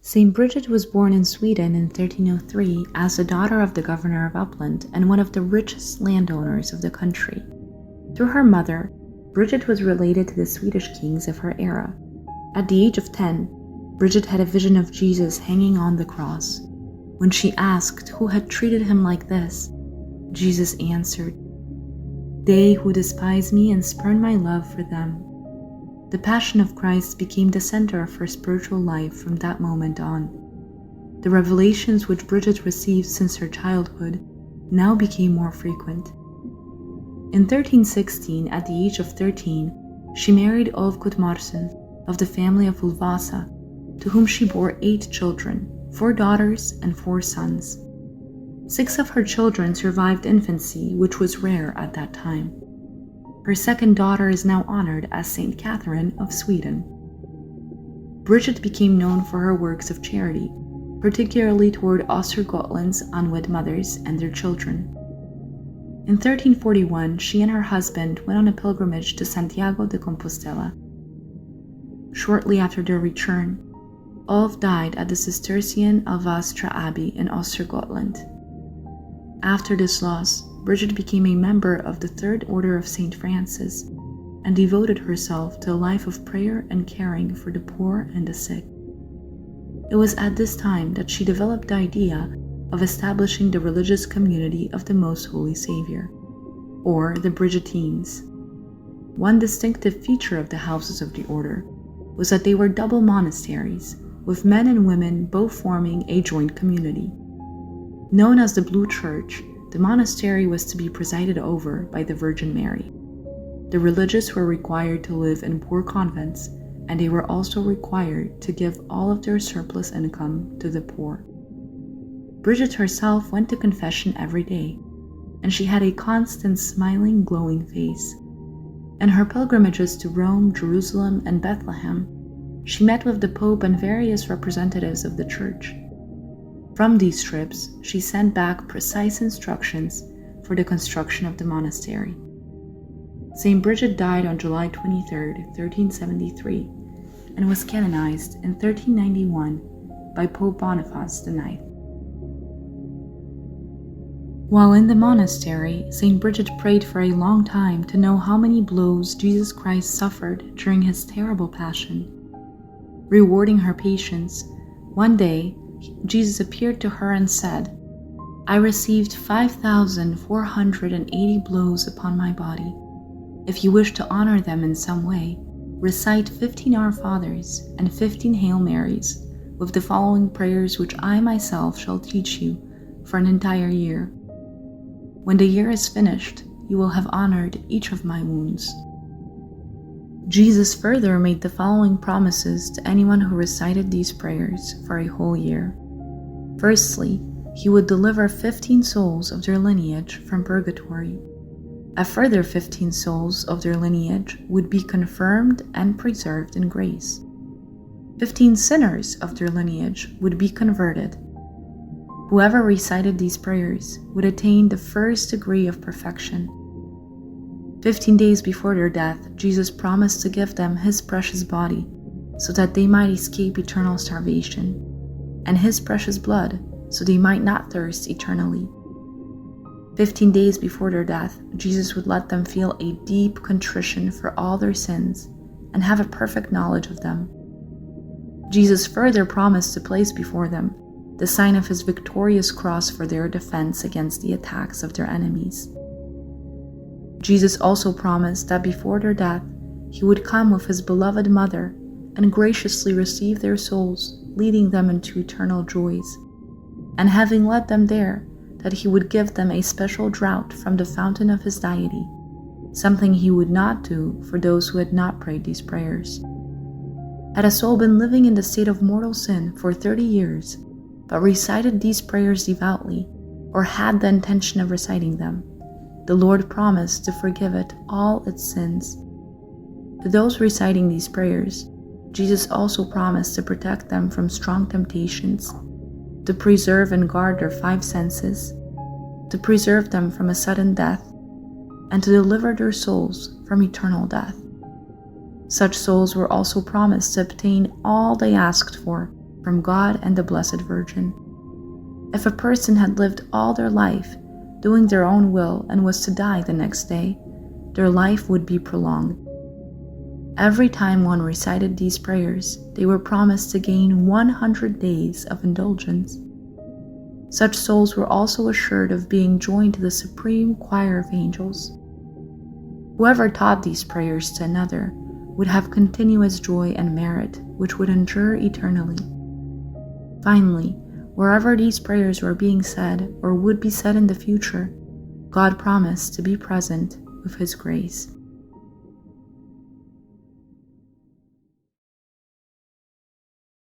Saint Bridget was born in Sweden in 1303 as the daughter of the governor of Uppland and one of the richest landowners of the country. Through her mother, Bridget was related to the Swedish kings of her era. At the age of 10, Bridget had a vision of Jesus hanging on the cross. When she asked who had treated him like this, Jesus answered, "They who despise me and spurn my love for them." The Passion of Christ became the center of her spiritual life from that moment on. The revelations which Bridget received since her childhood now became more frequent. In 1316, at the age of 13, she married Ulf Gudmarsson of the family of Ulvasa, to whom she bore 8 children, 4 daughters and 4 sons. 6 of her children survived infancy, which was rare at that time. Her second daughter is now honored as Saint Catherine of Sweden. Bridget became known for her works of charity, particularly toward Östergötland's unwed mothers and their children. In 1341, she and her husband went on a pilgrimage to Santiago de Compostela. Shortly after their return, Ulf died at the Cistercian Alvastra Abbey in Östergötland. After this loss, Bridget became a member of the Third Order of St. Francis and devoted herself to a life of prayer and caring for the poor and the sick. It was at this time that she developed the idea of establishing the religious community of the Most Holy Savior, or the Bridgetines. One distinctive feature of the houses of the order was that they were double monasteries, with men and women both forming a joint community. Known as the Blue Church, the monastery was to be presided over by the Virgin Mary. The religious were required to live in poor convents, and they were also required to give all of their surplus income to the poor. Bridget herself went to confession every day, and she had a constant smiling, glowing face. In her pilgrimages to Rome, Jerusalem, and Bethlehem, she met with the Pope and various representatives of the Church. From these trips, she sent back precise instructions for the construction of the monastery. Saint Bridget died on July 23, 1373, and was canonized in 1391 by Pope Boniface IX. While in the monastery, Saint Bridget prayed for a long time to know how many blows Jesus Christ suffered during his terrible passion. Rewarding her patience, one day, Jesus appeared to her and said, "I received 5,480 blows upon my body. If you wish to honor them in some way, recite 15 Our Fathers and 15 Hail Marys with the following prayers which I myself shall teach you for an entire year. When the year is finished, you will have honored each of my wounds." Jesus further made the following promises to anyone who recited these prayers for a whole year. Firstly, he would deliver 15 souls of their lineage from purgatory. A further 15 souls of their lineage would be confirmed and preserved in grace. 15 sinners of their lineage would be converted. Whoever recited these prayers would attain the first degree of perfection. 15 days before their death, Jesus promised to give them his precious body so that they might escape eternal starvation, and his precious blood so they might not thirst eternally. 15 days before their death, Jesus would let them feel a deep contrition for all their sins and have a perfect knowledge of them. Jesus further promised to place before them the sign of his victorious cross for their defense against the attacks of their enemies. Jesus also promised that before their death, he would come with his beloved mother and graciously receive their souls, leading them into eternal joys. And having led them there, that he would give them a special draught from the fountain of his deity, something he would not do for those who had not prayed these prayers. Had a soul been living in the state of mortal sin for 30 years, but recited these prayers devoutly, or had the intention of reciting them, the Lord promised to forgive it all its sins. To those reciting these prayers, Jesus also promised to protect them from strong temptations, to preserve and guard their 5 senses, to preserve them from a sudden death, and to deliver their souls from eternal death. Such souls were also promised to obtain all they asked for from God and the Blessed Virgin. If a person had lived all their life doing their own will and was to die the next day, their life would be prolonged. Every time one recited these prayers, they were promised to gain 100 days of indulgence. Such souls were also assured of being joined to the supreme choir of angels. Whoever taught these prayers to another would have continuous joy and merit, which would endure eternally. Finally, wherever these prayers were being said or would be said in the future, God promised to be present with His grace.